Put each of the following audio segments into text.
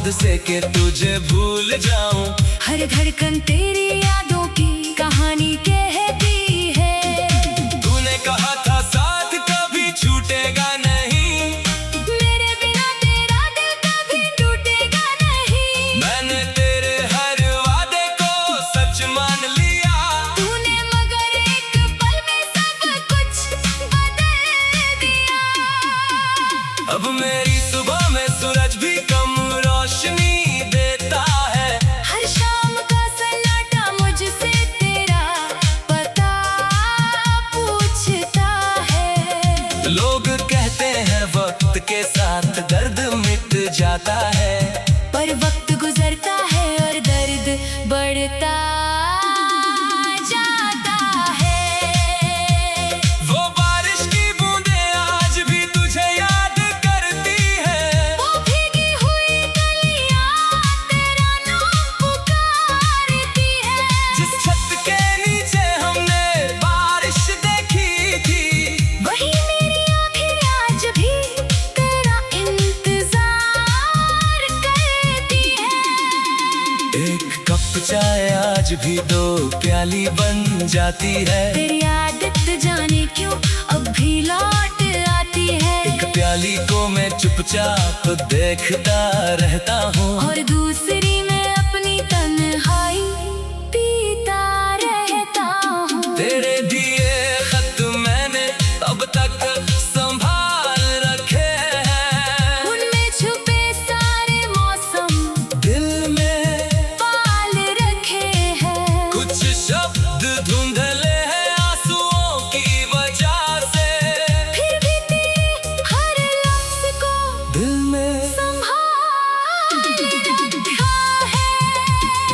खुद से कि तुझे भूल जाऊं। हर धड़कन तेरी यादों की कहानी कहती है। तूने कहा था साथ कभी छूटेगा नहीं, मेरे बिना तेरा दिल कभी टूटेगा नहीं। मैंने तेरे हर वादे को सच मान लिया। तूने मगर एक पल में सब कुछ बदल दिया। अब मेरी सुबह में सूरज भी कम रोशनी देता है। हर शाम का सन्नाटा मुझसे तेरा पता पूछता है। लोग कहते हैं वक्त के साथ दर्द मिट जाता है, पर वक्त गुजरता है और दर्द बढ़ता जाता है। वो बारिश की बूंदें आज भी तुझे याद करती है। वो भीगी हुई गलियां तेरा नाम पुकारती है। जिस छत के नीचे हमने बारिश देखी थी, वही मेरी आँखें आज भी तेरा इंतजार करती है। एक कप चाय आज भी 2 प्याली बन जाती है। तेरी आदत जाने क्यों अब भी लौट आती है। एक प्याली को मैं चुपचाप देखता रहता हूँ, और दूसरी में अपनी तन्हाई पीता रहता हूँ। तेरे दिए खत मैंने अब तक संभाल रखे हैं। उनमें छुपे सारे मौसम दिल में पाल रखे हैं। कुछ शब्द धुंधले हैं आंसुओं की वजह से, फिर भी तेरे हर लफ्ज को दिल में संभाल रखा है।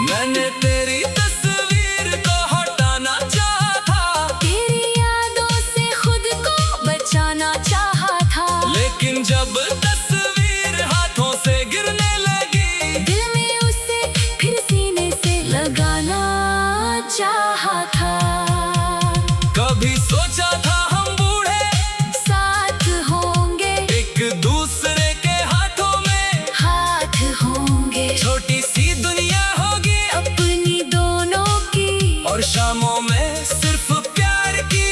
मैंने तेरी तस्वीर को हटाना चाहा था, तेरी यादों से खुद को बचाना चाहा था। लेकिन जब तस्वीर हाथों से गिरने लगी, दिल में उसे फिर सीने से लगाना चाहा था। कभी सोचा था हम बूढ़े साथ होंगे, एक दूसरे के हाथों में, हाथ होंगे, छोटी सी दुनिया होगी अपनी दोनों की। और शामों में सिर्फ प्यार की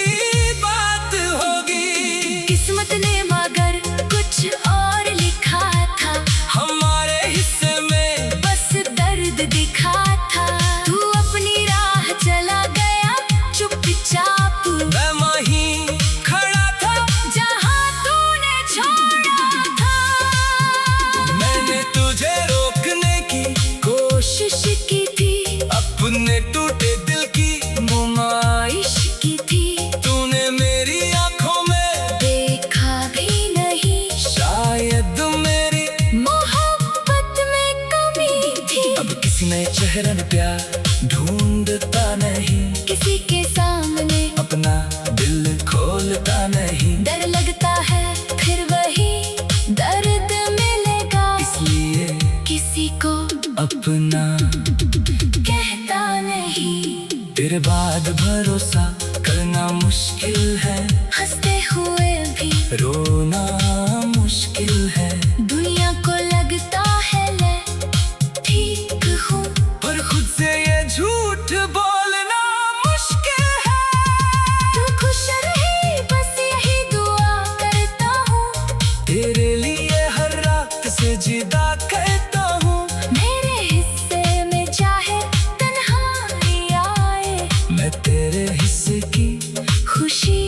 बात होगी। किस्मत ने मगर कुछ और लिखा था, हमारे हिस्से में बस दर्द दिखा था। तू अपनी राह चला गया चुपचाप, मैं वहीं खड़ा था जहाँ तूने छोड़ा था। मैंने तुझे रोकने की कोशिश की थी, अपने टूटे दिल की नुमाइश की थी। तूने मेरी आंखों में देखा भी नहीं, शायद मेरी मोहब्बत में कमी थी। अब किसी नए चेहरे में प्यार ढूंढता नहीं, किसी के सामने अपना दिल खोलता नहीं। डर लगता है फिर वही दर्द मिलेगा, इसलिए किसी को अपना कहता नहीं। तेरे बाद भरोसा करना मुश्किल है, हंसते हुए भी रोना मुश्किल है। दुनिया को लगता है मैं ठीक हूँ, पर खुद से ये झूठ बोलना मुश्किल है। तू खुश रहे बस यही दुआ करता हूँ। तेरे लिए हर रात से जिदा कहता हूँ। मेरे हिस्से में चाहे तन्हाई आए, मैं तेरे हिस्से की खुशी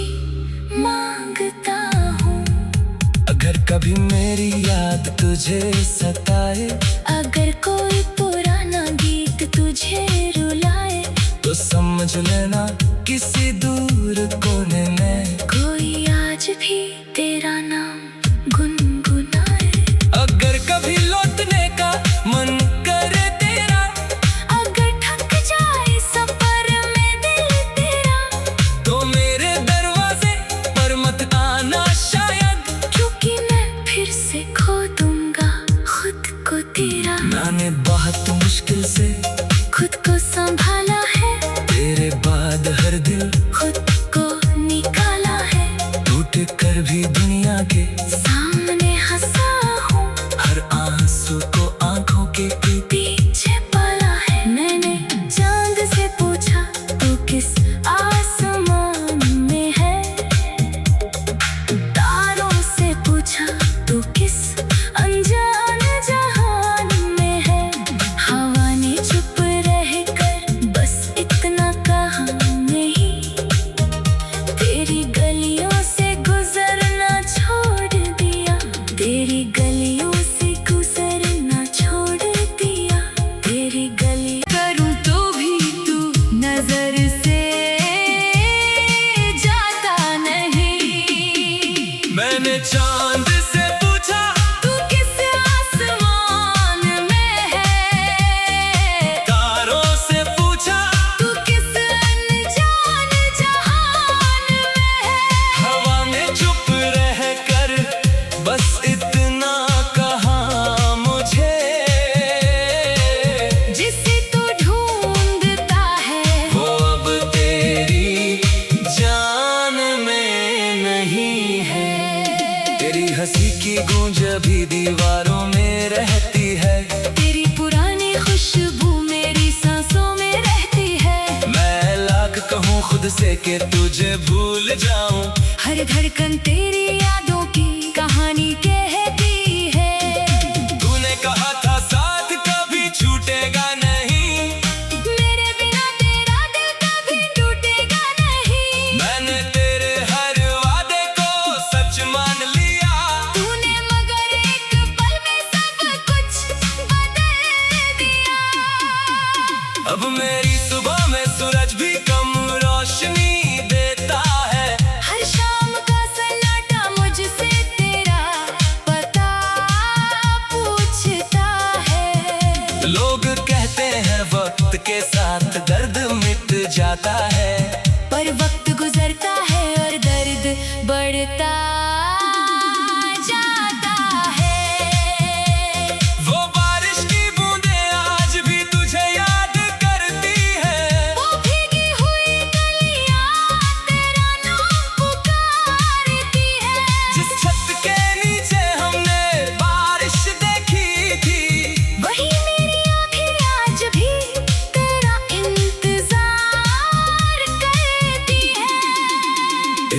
मांगता हूँ। अगर कभी मेरी याद तुझे सताए, अगर कोई पुराना गीत तुझे रुलाए, तो समझ लेना किसी दूर कोने में कोई आज भी तेरा नाम गुनगुनाए। अगर कभी लौटने का मन करे तेरा, अगर थक जाए सफर में दिल तेरा, तो मेरे दरवाजे पर मत आना शायद, क्योंकि मैं फिर से खो दूंगा खुद को तेरा। मैंने बहुत मुश्किल से खुद को संभाला है, तेरे बाद हर दिल खुद को निकाला है। टूट कर भी दुनिया के सामने हंसा हूँ, हर आंसू को आंखों की गूंज भी दीवारों में रहती है। तेरी पुरानी खुशबू मेरी सांसों में रहती है। मैं लाख कहूँ खुद से कि तुझे भूल जाऊं, हर धड़कन तेरी यादों की कहानी कहती है। तूने कहा था साथ कभी छूटेगा नहीं, मेरे बिना तेरा दिल कभी टूटेगा नहीं। मैंने तेरे हर वादे को सच मान लिया। तूने मगर एक पल में सब कुछ बदल दिया। अब मेरी सुबह में सूरज भी कम रोशनी देता है। हर शाम का सन्नाटा मुझसे तेरा पता पूछता है। लोग कहते हैं वक्त के साथ दर्द मिट जाता है, पर वक्त गुजरता है और दर्द बढ़ता जाता है। वो बारिश की बूंदें आज भी तुझे याद करती है। वो भीगी हुई गलियां तेरा नाम पुकारती है। जिस छत के नीचे हमने बारिश देखी थी, वही मेरी आँखें आज भी तेरा इंतजार करती है।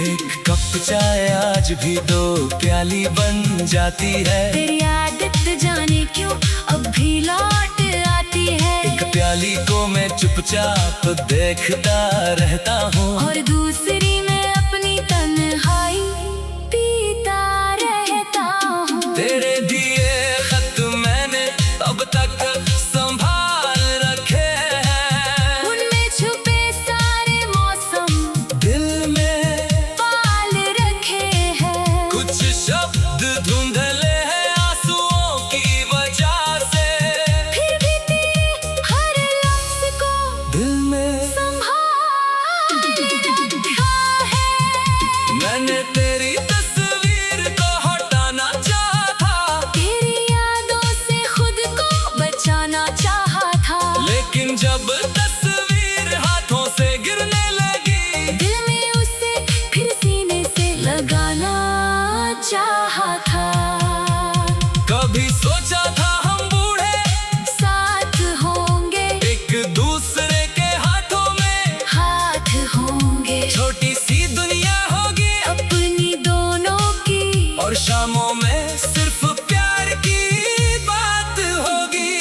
एक कप चाय आज भी 2 प्याली बन जाती है। तेरी आदत जाने क्यों अब भी लौट आती है। एक प्याली को मैं चुपचाप देखता रहता हूँ, और दूसरी में अपनी तन्हाई पीता रहता हूँ। तेरे दिए खत मैंने अब तक संभाल रखे हैं। उनमें छुपे सारे मौसम दिल में पाल रखे हैं। कुछ शब्द धुंधले हैं आंसुओं की वजह से, फिर भी तेरे हर लफ्ज को दिल में संभाल रखा है। मैंने तेरी तस्वीर को हटाना चाहा था, तेरी यादों से खुद को बचाना चाहा था। लेकिन जब तस्वीर हाथों से गिरने लगी, दिल में उसे फिर सीने से लगाना चाहा था। कभी सोचा था हम बूढ़े साथ होंगे, एक दूसरे के हाथों में, हाथ होंगे, छोटी सी दुनिया होगी अपनी दोनों की। और शामों में सिर्फ प्यार की बात होगी।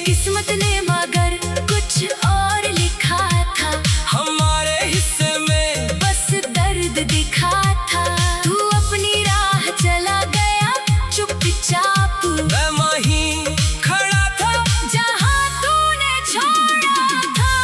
किस्मत ने मगर कुछ और लिखा था, हमारे हिस्से में बस दर्द दिखा था। तू अपनी राह चला गया चुपचाप, मैं वहीं खड़ा था जहाँ तूने छोड़ा था।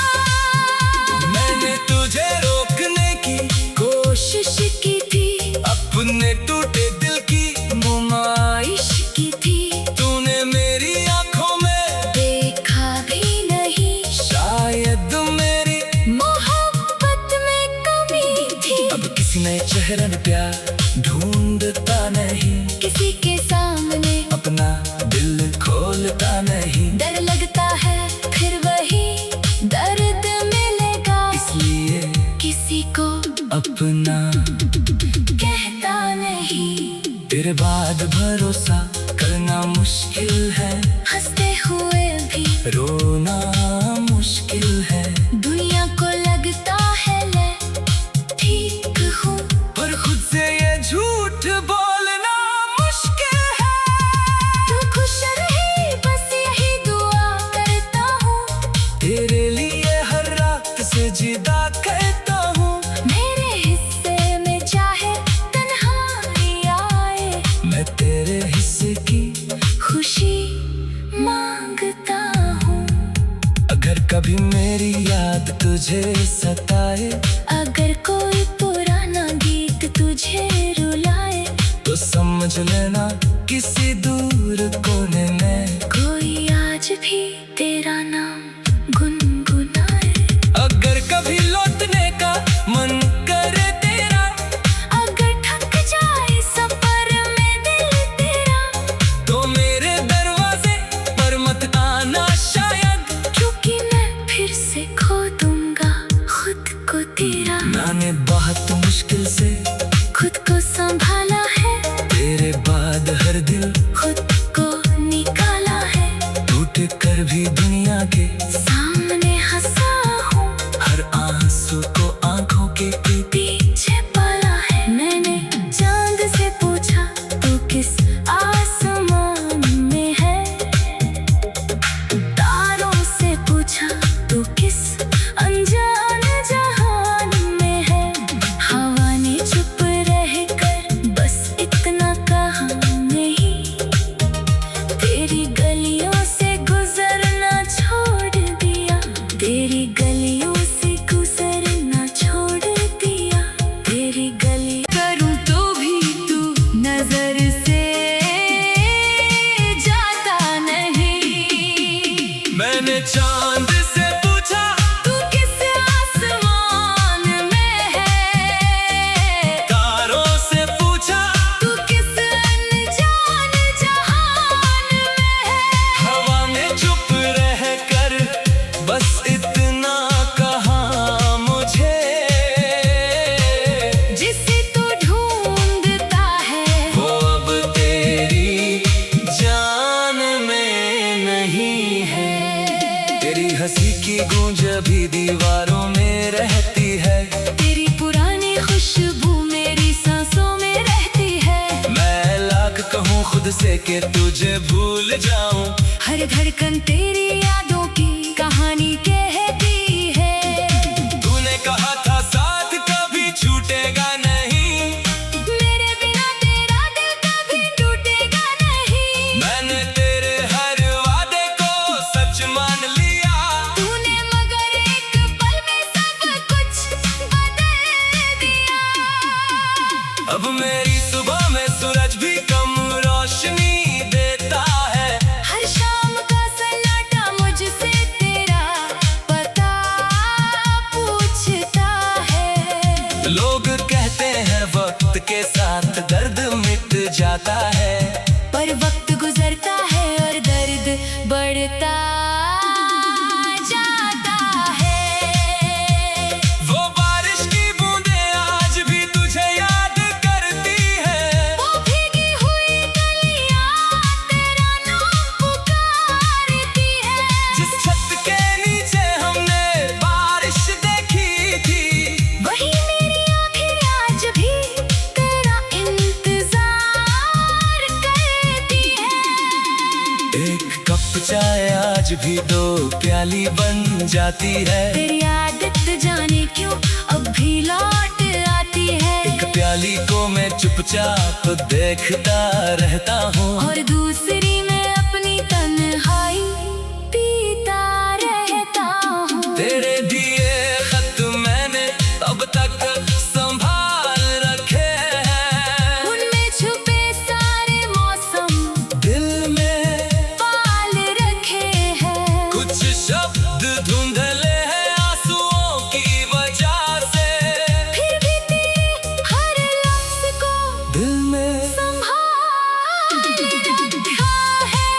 मैंने तुझे रोकने की कोशिश की थी, अपने टूटे दिल की नुमाइश की थी। तूने मेरी आंखों में देखा भी नहीं, शायद मेरी मोहब्बत में कमी थी। अब किसी नए चेहरे में प्यार ढूंढता नहीं, किसी के सामने अपना दिल खोलता नहीं। डर लगता है फिर वही दर्द मिलेगा, इसलिए किसी को अपना कहता नहीं। तेरे बाद भरोसा करना मुश्किल है, हंसते हुए भी रोना मुश्किल है। दुनिया को लगता है ले ठीक हूँ, पर खुद से ये झूठ बोलना मुश्किल है। तू खुश रहे बस यही दुआ करता हूँ। तेरे लिए हर रात से जिदा कहता हूँ। मेरे हिस्से में चाहे तन्हाई आए, मैं तेरे हिस्से की खुशी मांगता हूँ। अगर कभी मेरी याद तुझे सताए, अगर कोई पुराना गीत तुझे रुलाए, तो समझ लेना किसी दूर कोने में कोई आज भी तेरा नाम गुनगुनाए। अगर कभी लौटने का मन करे तेरा, अगर थक जाए सफर में दिल तेरा, तो मेरे दरवाजे पर मत आना शायद, क्योंकि मैं फिर से खो दूंगा खुद को तेरा। मैंने बहुत मुश्किल से खुद को संभाला है, तेरे बाद हर खुद से कि तुझे भूल जाऊं। हर धड़कन तेरी यादों की कहानी कहती है। तूने कहा था साथ कभी छूटेगा नहीं, मेरे बिना तेरा दिल कभी टूटेगा नहीं। मैंने तेरे हर वादे को सच मान लिया। तूने मगर एक पल में सब कुछ बदल दिया। अब मेरी सुबह में सूरज भी कम रोशनी देता है। हर शाम का सन्नाटा मुझसे तेरा पता पूछता है। लोग कहते हैं वक्त के साथ दर्द मिट जाता है, पर वक्त गुजरता है और दर्द बढ़ता जाता है। वो बारिश की बूंदें आज भी तुझे याद करती है। वो भीगी हुई गलियां तेरा नाम पुकारती है। जिस छत के नीचे हमने बारिश देखी थी, वही मेरी आंखें आज भी तेरा इंतजार करती है। एक कप चाय आज भी 2 प्याली बन जाती है। तेरी आदत जाने क्यों अब भी लौट आती है। एक प्याली को मैं चुपचाप देखता रहता हूँ, और दूसरी में अपनी तन्हाई पीता रहता हूँ। तेरे दिए खत मैंने अब तक संभाल रखे हैं। उनमें छुपे सारे मौसम दिल में पाल रखे हैं। कुछ शब्द धुंधले हैं आंसुओं की वजह से, फिर भी तेरे हर लफ्ज को दिल में संभाल रखा है।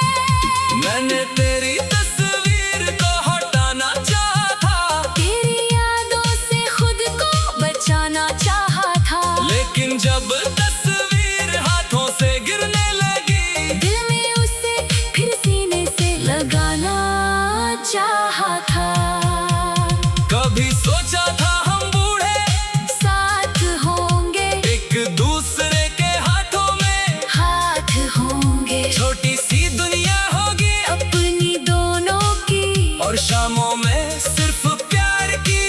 मैंने तेरी तस्वीर को हटाना चाहा था, तेरी यादों से खुद को बचाना चाहा था। लेकिन जब तस्वीर हाथों से गिरने लगी, दिल में उसे फिर सीने से लगाना चाहा था। कभी सोचा था हम बूढ़े साथ होंगे, एक दूसरे के हाथों में, हाथ होंगे, छोटी सी दुनिया होगी अपनी दोनों की। और शामों में सिर्फ प्यार की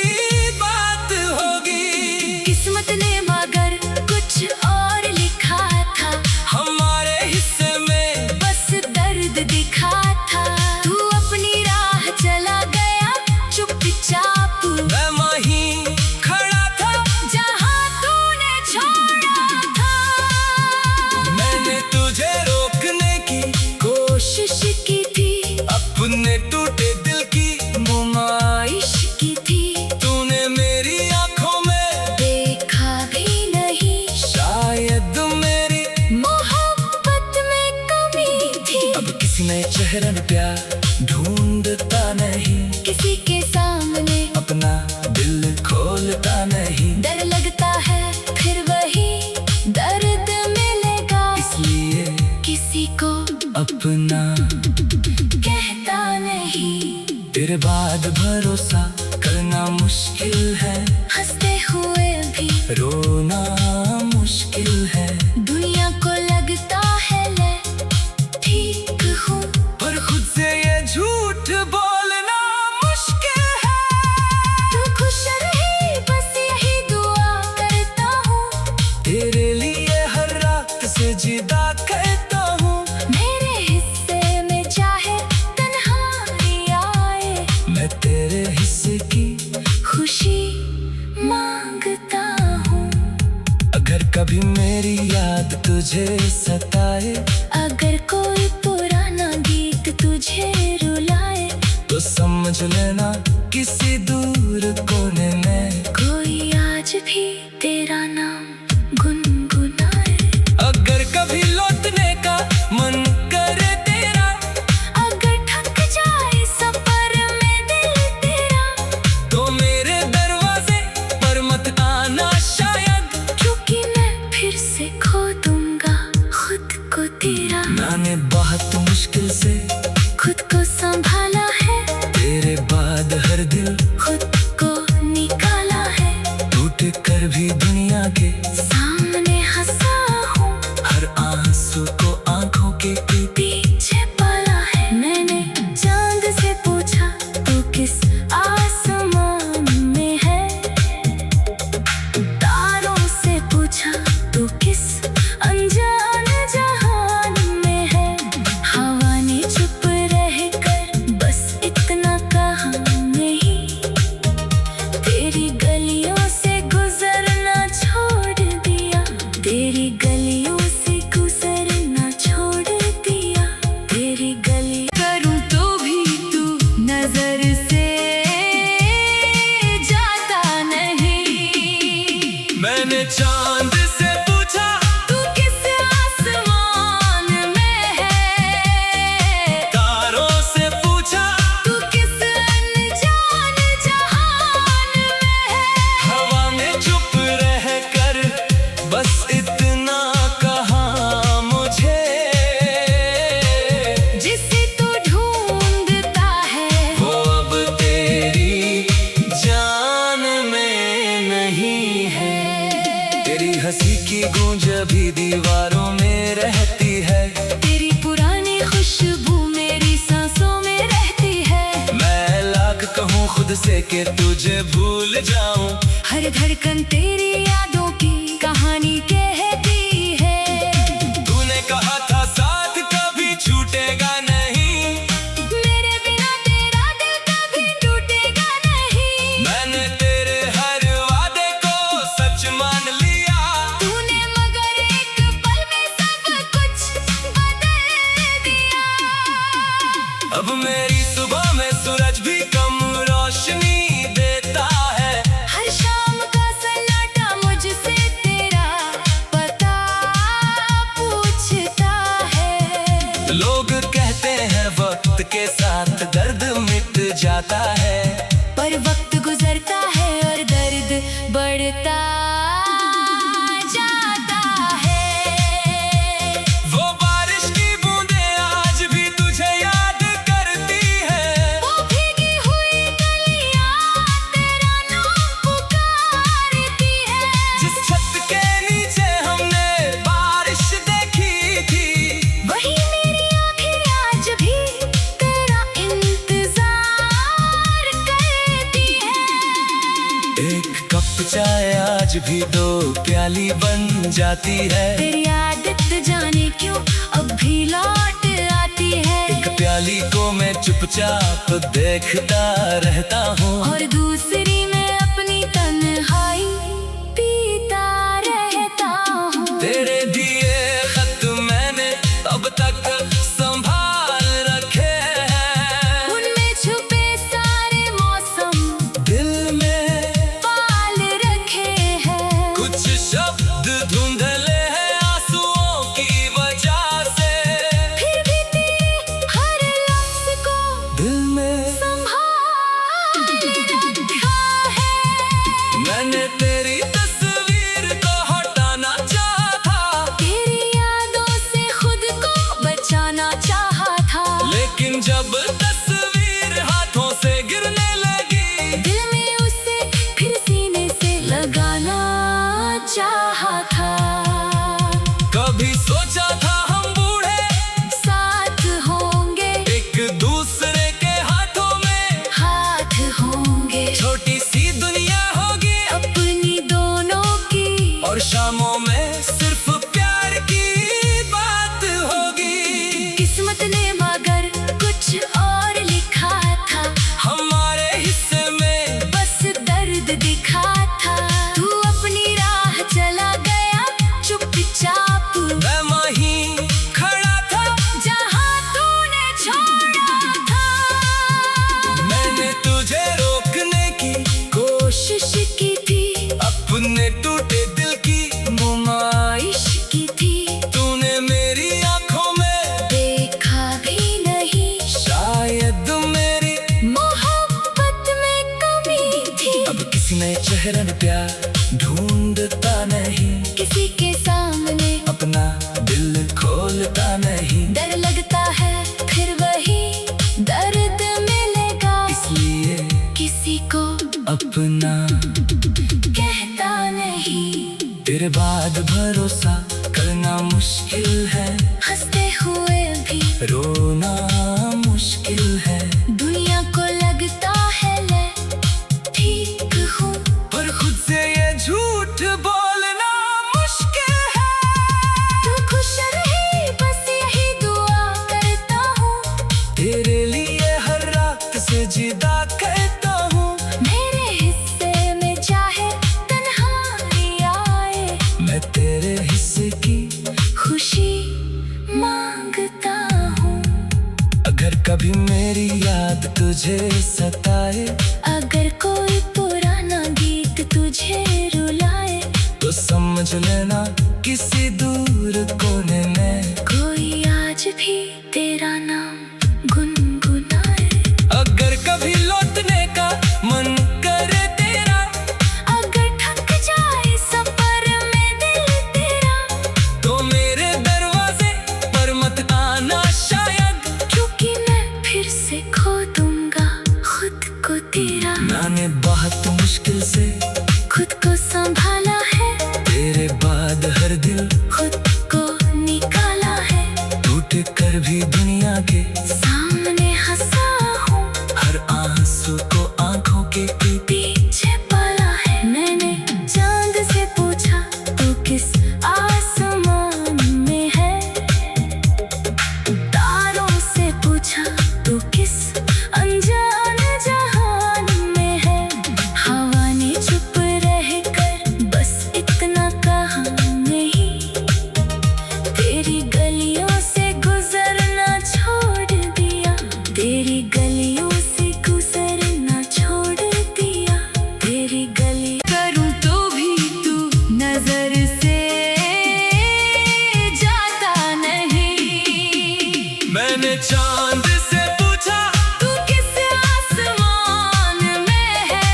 बात होगी। किस्मत ने मगर कुछ और लिखा था, हमारे हिस्से में बस दर्द दिखा था। तू अपनी राह चला गया चुपचाप, मैं वहीं खड़ा था जहाँ तूने छोड़ा था। मैंने तुझे रोकने की कोशिश की थी, अपने टूटे दिल की नुमाइश की थी। तूने मेरी आंखों में देखा भी नहीं, शायद मेरी मोहब्बत में कमी थी। अब किसी नए चेहरे में प्यार ढूंढता नहीं, किसी के सामने अपना दिल खोलता नहीं। डर लगता है फिर वही दर्द मिलेगा, इसलिए किसी को अपना कहता नहीं। तेरे बाद भरोसा करना मुश्किल है, हंसते हुए भी रोना मुश्किल है। दुनिया को लगता है ले ठीक हूँ, पर खुद से ये झूठ बोलना मुश्किल है। तू खुश रहे बस यही दुआ करता हूँ। तेरे लिए हर रात से जिदा कहता हूँ, मेरे हिस्से में चाहे तन्हाई आए, मैं तेरे हिस्से की खुशी मांगता हूँ। अगर कभी मेरी याद तुझे सताए, अगर कोई पुराना गीत तुझे रुलाए, तो समझ लेना किसी दूर कोने में कोई आज भी तेरा नाम गुनगुनाए। अगर कभी लौटने का मन करे तेरा, अगर थक जाए सफर में दिल तेरा, तो मेरे दरवाजे पर मत आना शायद, क्योंकि मैं फिर से खो दूंगा खुद को तेरा। मैंने बहुत मुश्किल से खुद को संभाला है, तेरे बाद हर दिल खुद को निकाला है। टूट कर भी दुनिया के सामने हंसा हूँ, हर आंसू को आंखों से कि तुझे भूल जाऊं। हर धड़कन तेरी यादों की कहानी कहती है। तूने कहा था साथ कभी छूटेगा नहीं, मेरे बिना तेरा दिल कभी टूटेगा नहीं। मैंने तेरे हर वादे को सच मान लिया। तूने मगर एक पल में सब कुछ बदल दिया। अब मेरी सुबह में सूरज भी कम रोशनी देता है। हर शाम का सन्नाटा मुझसे तेरा पता पूछता है। लोग कहते हैं वक्त के साथ दर्द मिट जाता है, पर वक्त गुजरता है और दर्द बढ़ता जाता है। वो बारिश की बूंदें आज भी तुझे याद करती है। वो भीगी हुई गलियां तेरा नाम पुकारती है। जिस छत के नीचे हमने बारिश देखी थी, वही मेरी आँखें आज भी तेरा इंतजार करती है। एक कप चाय आज भी 2 प्याली बन जाती है। तेरी आदत जाने क्यों अब भी लौट आती है। एक प्याली को मैं चुपचाप देखता रहता हूँ, और दूसरी में अपनी तन्हाई पीता रहता हूँ। तेरे दिए खत मैंने अब तक संभाल रखे हैं। उनमें छुपे सारे मौसम दिल में पाल रखे हैं। कुछ शब्द धुंधले हैं आंसुओं की वजह से, फिर भी तेरे हर लफ्ज को दिल में संभाल रखा है। मैंने तेरी तस्वीर को हटाना चाहा था, तेरी यादों से खुद को बचाना चाहा था। लेकिन जब तस्वीर हाथों से गिरने लगी, दिल में उसे फिर सीने से लगाना चाहा था। कभी सोचा था हम बूढ़े साथ होंगे, एक दूसरे के हाथों में, हाथ होंगे, छोटी सी दुनिया होगी अपनी दोनों की। और शामों में सिर्फ प्यार की बात होगी। किस्मत ने मगर कुछ और लिखा था, हमारे हिस्से में बस दर्द दिखा था। तू अपनी राह चला गया चुपचाप, मैं वहीं खड़ा था जहाँ तूने छोड़ा था। मैंने तुझे रोकने की कोशिश की थी, अपने टूटे दिल की नुमाइश की थी। तूने मेरी आंखों में देखा भी नहीं, शायद मेरी मोहब्बत में कमी थी। अब किसी नए चेहरे ने प्यार ढूंढता नहीं, किसी के सामने अपना दिल खोलता नहीं। डर लगता है फिर वही दर्द मिलेगा, इसलिए किसी को अपना कहता नहीं। तेरे बाद भरोसा करना मुश्किल है, हंसते हुए भी रोना मुश्किल है। दुनिया को लगता है मैं ठीक हूँ, पर खुद से ये झूठ बोलना मुश्किल है। तू खुश रहे बस यही दुआ करता हूँ। तेरे लिए हर रात से जिदा कहता हूँ, मेरे हिस्से में चाहे तन्हाई आए, मैं तेरे हिस्से की खुशी मांगता हूँ। अगर कभी मेरी याद तुझे सताए, अगर कोई पुराना गीत तुझे रुलाए, तो समझ लेना किसी दूर कोने में कोई आज भी तेरा नाम गुनगुनाए। अगर कभी लौटने का मन करे तेरा, अगर थक जाए सफर में दिल तेरा, तो मेरे दरवाजे पर मत आना शायद, क्योंकि मैं फिर से खो दूंगा खुद को तेरा। मैंने बहुत मुश्किल से खुद को संभाला है, तेरे बाद हर दिल खुद को निकाला है। टूट कर भी दुनिया के सामने हंसा हूँ, हर आंसू को आंखों मैंने चांद से पूछा तू किस आसमान में है,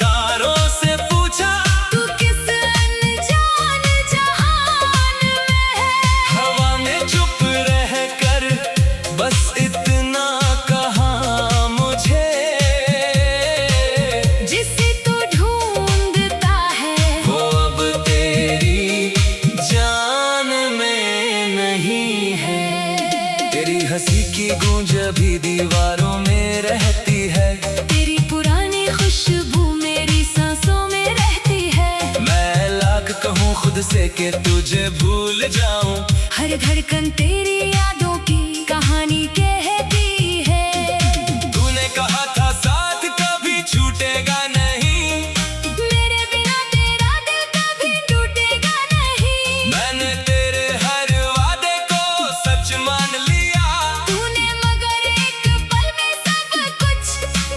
तारों से पूछा तू किस अनजान जहान में है। हवा में चुप रह कर बस इतना कहा मुझे, जिसे तू ढूंढता है वो अब तेरी जान में नहीं है। तेरी हंसी की गूंज अभी दीवारों में रहती है, तेरी पुरानी खुशबू मेरी सांसों में रहती है। मैं लाख कहूँ खुद से कि तुझे भूल जाऊं, हर धड़कन तेरी यादों की कहानी कहती है। तूने कहा था साथ कभी छूटेगा नहीं, मेरे बिना तेरा दिल कभी टूटेगा नहीं। मैंने तेरे हर वादे को सच मान लिया, तूने मगर एक पल में सब कुछ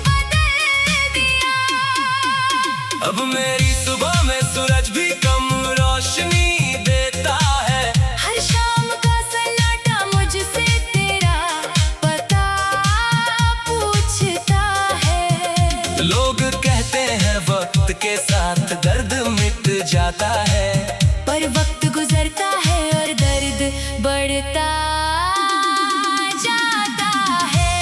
बदल दिया। अब मेरी सुबह में सूरज भी कम रोशनी देता है। हर शाम का सन्नाटा मुझसे तेरा पता पूछता है। लोग कहते हैं वक्त के साथ दर्द मिट जाता है, पर वक्त गुजरता है और दर्द बढ़ता जाता है।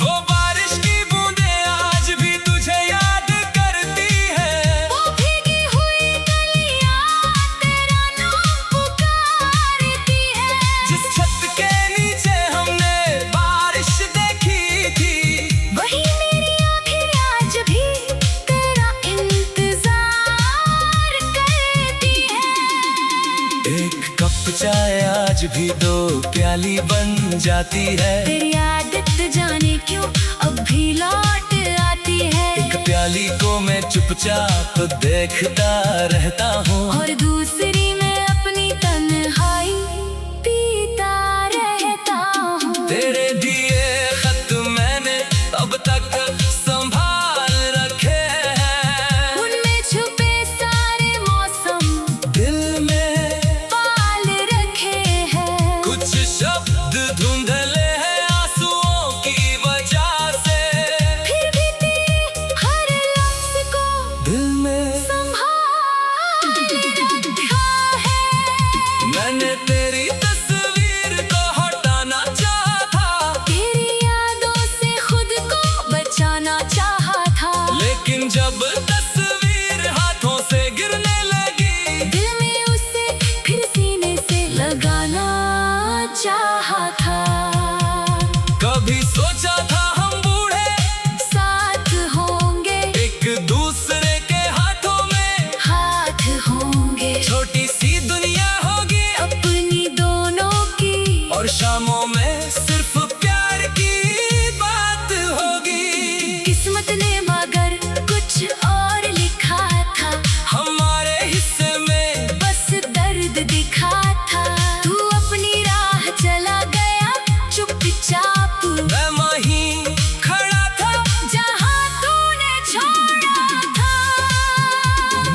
वो बारिश की बूंदें आज भी तुझे याद करती है, वो भीगी हुई गलियां तेरा नाम पुकारती है। जिस छत के नीचे हमने बारिश देखी थी, वही मेरी आंखें आज भी तेरा इंतजार करती है। एक कप चाय आज भी दो प्याली बन जाती है, तेरी आदत जाने क्यों अब भी लौट आती है। एक प्याली को मैं चुपचाप देखता रहता हूँ, और दूसरी में अपनी तन्हाई पीता रहता हूँ। तेरे दिए खत मैंने अब तक संभाल रखे हैं, उनमें छुपे सारे मौसम दिल में पाल रखे हैं। कुछ शब्द धुंधले हैं आंसुओं की वजह से, फिर भी तेरे हर लफ्ज को दिल में संभाल रखा है। मैंने तेरी तस्वीर को हटाना चाहा था, तेरी यादों से खुद को बचाना चाहा था। लेकिन जब तस्वीर हाथों से गिरने लगी, दिल में उसे फिर सीने से लगाना चाहा था। कभी सोचा था हम बूढ़े साथ होंगे, एक दूसरे के हाथों में, हाथ होंगे, छोटी सी दुनिया होगी अपनी दोनों की। और शामों में सिर्फ प्यार की बात होगी। किस्मत ने मगर कुछ और लिखा था, हमारे हिस्से में बस दर्द दिखा था। तू अपनी राह चला गया चुपचाप, मैं वहीं खड़ा था, जहां तूने छोड़ा था।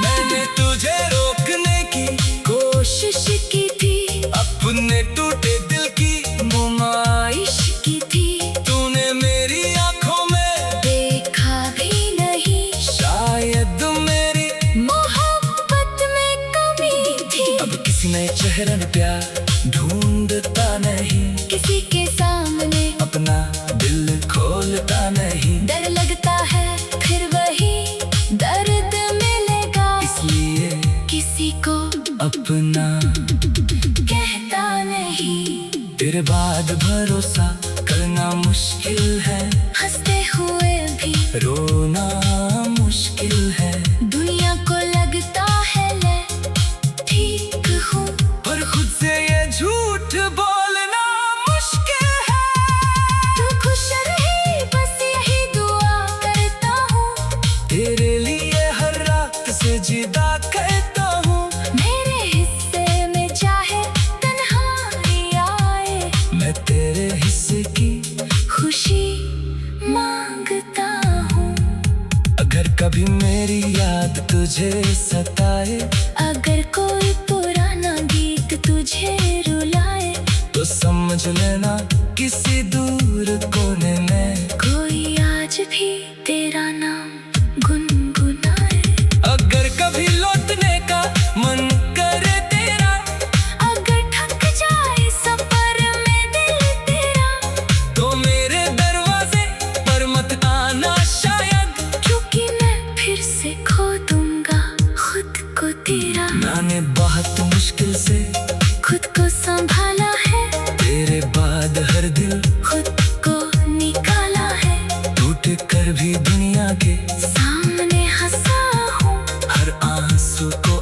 मैंने तुझे रोकने की कोशिश की थी, अपने टूटे दिल की नुमाइश की थी। तूने मेरी आंखों में देखा भी नहीं, शायद मेरी मोहब्बत में कमी थी। अब किसी नए चेहरे में प्यार ढूंढता नहीं, किसी के सामने अपना दिल खोलता नहीं, डर लगता है फिर वही दर्द मिलेगा, इसलिए किसी को अपना कहता नहीं। तेरे बाद भरोसा करना मुश्किल है, हंसते हुए भी रोना मुश्किल है, दुनिया को लगता है ले ठीक हूँ, पर खुद से ये झूठ बोलना मुश्किल है। तू खुश रहे बस यही दुआ करता हूँ। तेरे लिए हर रात से जिदा कहता हूँ, मेरे हिस्से में चाहे तन्हाई आए, मैं तेरे हिस्से की खुशी मांगता हूँ। अगर कभी मेरी याद तुझे सताए, अगर कोई पुराना गीत तुझे रुलाए, समझ लेना किसी दूर कोने में कोई आज भी तेरा नाम गुनगुनाए। अगर कभी लौटने का मन करे तेरा, अगर थक जाए सफर में दिल तेरा, तो मेरे दरवाजे पर मत आना शायद, क्योंकि मैं फिर से खो दूंगा खुद को तेरा। मैंने बहुत मुश्किल से खुद को संभाला है, तेरे बाद हर दिल खुद को निकाला है, टूट कर भी दुनिया के सामने हंसा हूँ, हर आंसू को